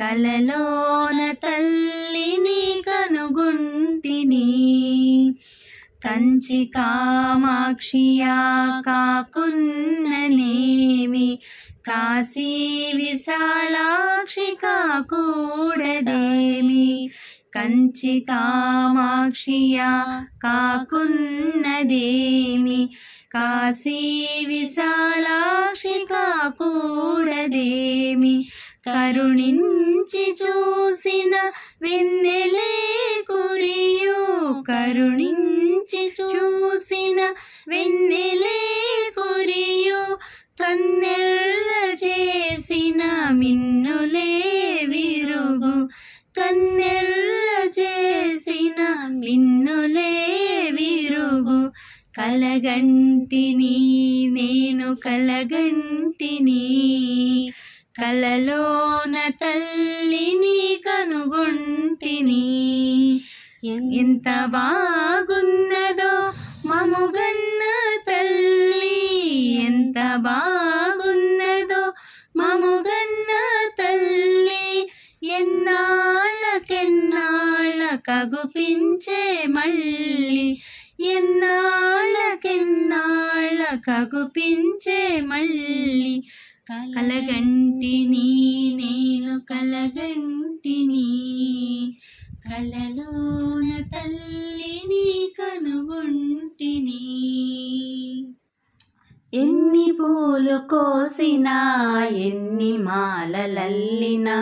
కలలోన తల్లిని కనుగొంటిని కంచి కామాక్షియా కాకున్ననేమి కాశీ విశాలాక్షి కాకూడదేమి కంచి కామాక్షియా కాకున్నదేమి కాశీ విశాలాక్షి కాకూడదేమి కరుణించి చూసిన వెన్నెలే కురియు కరుణించి చూసిన వెన్నెలే కురియు కన్నెర్ర చేసిన మిన్నులే విరుగు కన్నెర్ర చేసిన మిన్నులే విరుగు కలగంటిని నేను కలగంటిని కలలోన తల్లిని కనుగొంటిని ఎంత బాగున్నదో మముగన్న తల్లి ఎంత బాగున్నదో మముగన్న తల్లి ఎన్నాళ్ళకెన్నాళ్ళ కగుపించే మళ్ళీ ఎన్నాళ్ళకెన్నాళ్ళ కగుపించే మళ్ళీ కలగంటిని నేను కలగంటిని కలలోన తల్లిని కనుగొంటిని ఎన్ని పూలు కోసినా ఎన్ని మాలలల్లినా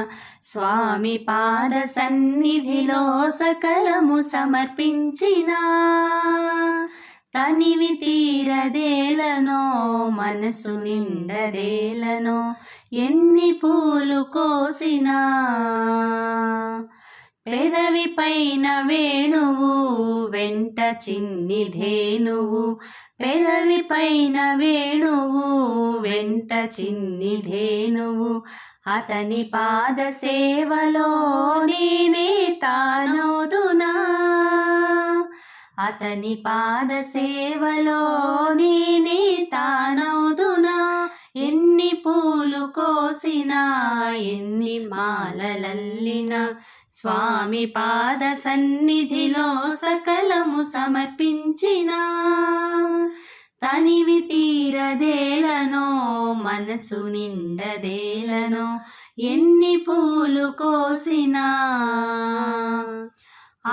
స్వామి పాద సన్నిధిలో సకలము సమర్పించినా తనివి తీరదేలనో మనసు నిండదేలనో ఎన్ని పూలు కోసినా పెదవి పైన వేణువు వెంట చిన్ని ధేనువు పెదవి పైన వేణువు వెంట చిన్ని ధేనువు అతని పాద సేవలో నేనే తానోదునా అతని పాద సేవలో నేనే తానౌదునా ఎన్ని పూలు కోసినా ఎన్ని మాలలల్లినా స్వామి పాద సన్నిధిలో సకలము సమర్పించినా తనివి తీరదేలనో మనసు నిండదేలనో ఎన్ని పూలు కోసినా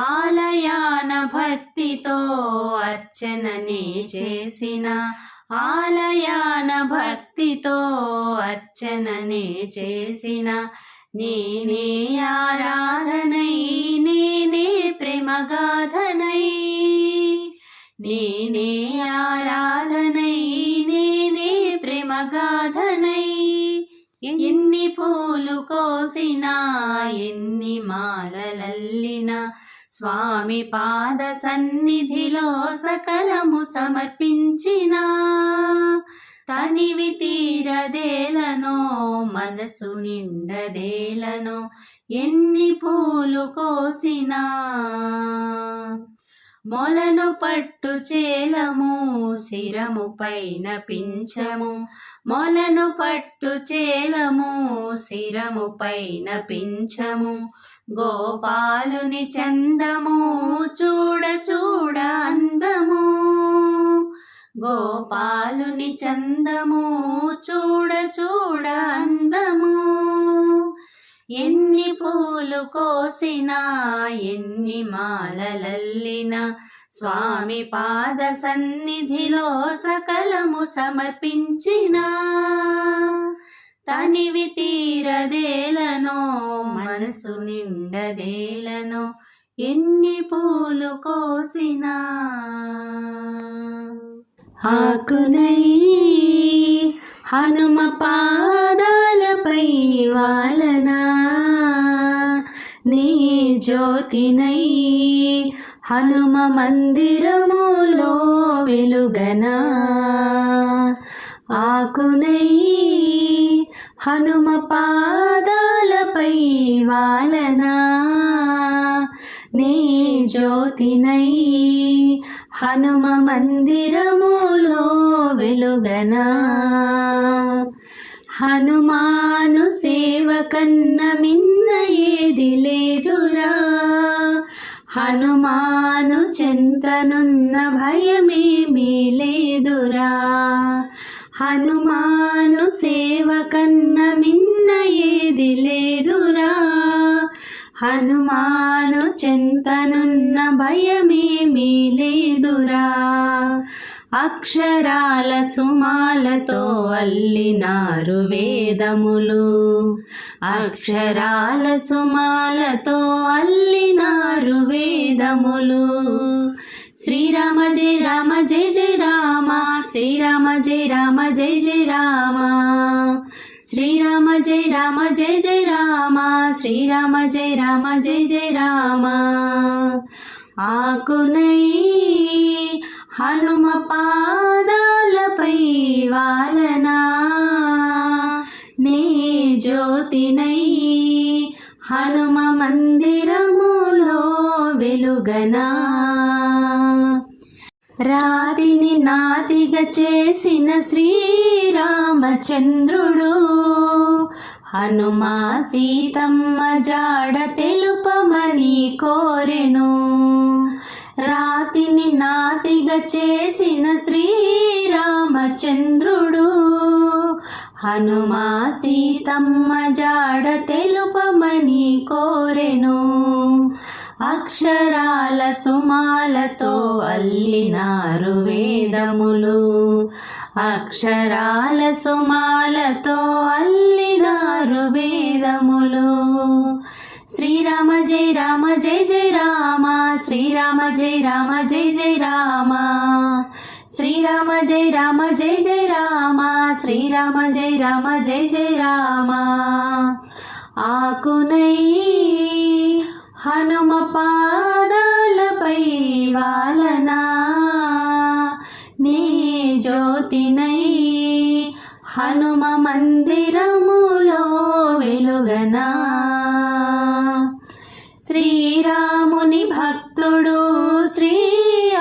ఆలయాన భక్తితో అర్చననే చేసిన ఆలయాన భక్తితో అర్చననే చేసిన నేనే ఆరాధనై నేనే ప్రేమగాధనై నేనే ఆరాధనై నేనే ప్రేమగాధనై ఎన్ని పూలు కోసినా ఎన్ని మాలలల్లినా స్వామి పాద సన్నిధిలో సకలము సమర్పించినా తనివి తీరదేలనో మనసు నిండదేలనో ఎన్ని పూలు కోసినా మొలను పట్టు చేలము శిరము పైన పింఛము మొలను పట్టు చేలము శిరము పైన పింఛము గోపాలుని చందము చూడ చూడ అందము గోపాలుని చందము చూడ చూడ అందము ఎన్ని పూలు కోసినా ఎన్ని మాలలల్లినా స్వామి పాద సన్నిధిలో సకలము సమర్పించినా తనివి తీరదేలనో మనసు నిండదేలనో ఎన్ని పూలు కోసినా ఆకునై హనుమ పాదాలపై వాలనా నీ జ్యోతినై హనుమ మందిరములో వెలుగనా ఆకునై హనుమ పాదాలపై వాలనా నీ జ్యోతినై హనుమ మందిరములో వెలుగనా హనుమాను సేవ కన్న మిన్న ఏది లేదురా, హనుమాను చెంతనున్న భయమేమీ లేదురా, హనుమాను సేవ కన్న మిన్న ఏది లేదురా, హనుమాను చెంతనున్న భయమేమీ లేదురా. అక్షరాల సుమాలతో అల్లినారు వేదములు, అక్షరాల సుమాలతో అల్లినారు వేదములు. శ్రీరామ జయ రామ జయ జయ రామ, శ్రీరామ జయ రామ జయ జయ రామ, శ్రీరామ జయ రామ జయ జయ రామ, శ్రీరామ జయ రామ జయ జయ రామ. ఆకునై హనుమ పాదాలపై వాలనా, నే జ్యోతినై హనుమ మందిరములో వెలుగనా. రాతిని నాతిగా చేసిన శ్రీరామచంద్రుడు, హనుమా సీతమ్మ జాడ తెలుపమని కోరెను. రాతిని నాతిగా చేసిన శ్రీరామచంద్రుడు, హనుమా సీతమ్మ జాడ తెలుపమని కోరెను. అక్షరాల సుమాలతో అల్లినారు వేదములు, అక్షరాల సుమాలతో అల్లినారు వేదములు. శ్రీరామ జయ రామ జయ జయ రామ, శ్రీరామ జయ రామ జయ జయ రామ, శ్రీరామ జయ రామ జయ జయ రామ, శ్రీరామ జయ రామ జయ జయ రామ. ఆకునై హనుమ పాదాలపై వాలనా, నే జ్యోతినై హనుమ మందిరములో వెలుగనా. శ్రీరాముని భక్తుడు శ్రీ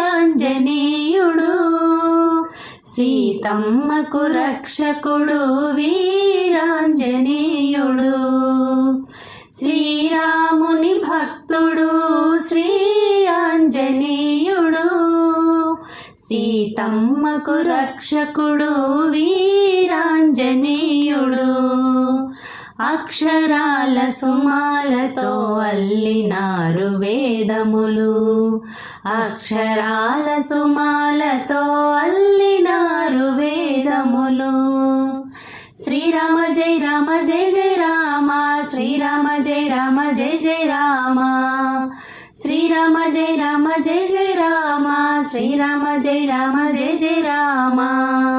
ఆంజనేయుడు, సీతమ్మకు రక్షకుడు వీరాంజనేయుడు. శ్రీరాముని భక్తుడు శ్రీ ఆంజనేయుడు, సీతమ్మకు రక్షకుడు వీరాంజనేయుడు. అక్షరాల సుమాలతో అల్లినారు వేదములు, అక్షరాల సుమాలతో అల్లినారు వేదములు. శ్రీరామ జయ రామ జయ జయ రామ, శ్రీరామ జయ రామ జయ జయ రామ, శ్రీరామ జయ రామ జయ జయ రామ, శ్రీరామ జయ రామ జయ జయ రామ.